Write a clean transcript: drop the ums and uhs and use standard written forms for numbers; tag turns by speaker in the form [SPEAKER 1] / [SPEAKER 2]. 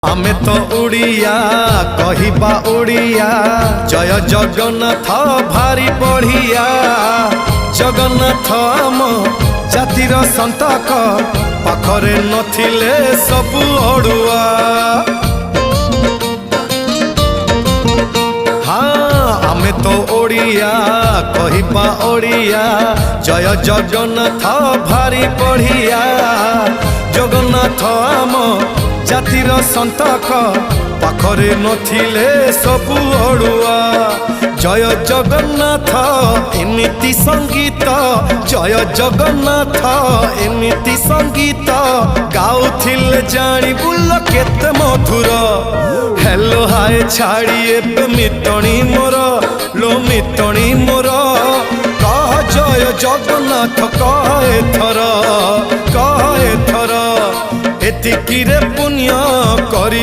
[SPEAKER 1] आमे तो उड़िया कहिबा उड़िया जय जगन्नाथ भारी बढ़िया जगन्नाथ आम जातिर संतक पाखरे नथिले सबु अड़ुआ। हाँ आमे तो ओडिया कहिबा ओडिया जय जगन्नाथ भारी बढ़िया जगन्नाथ आम जातिर संतक पाखरे नथिले सबु अड़ुआ। जय जगन्नाथ एमिति संगीत जय जगन्नाथ एमिति संगीत गाउथिले जानी बुल केते मधुर। हेलो हाय छाड़ी एबे मितणी मोर लो मितणी मोर कह जय जगन्नाथ कहे थर एतिकी रे पुण्य करी।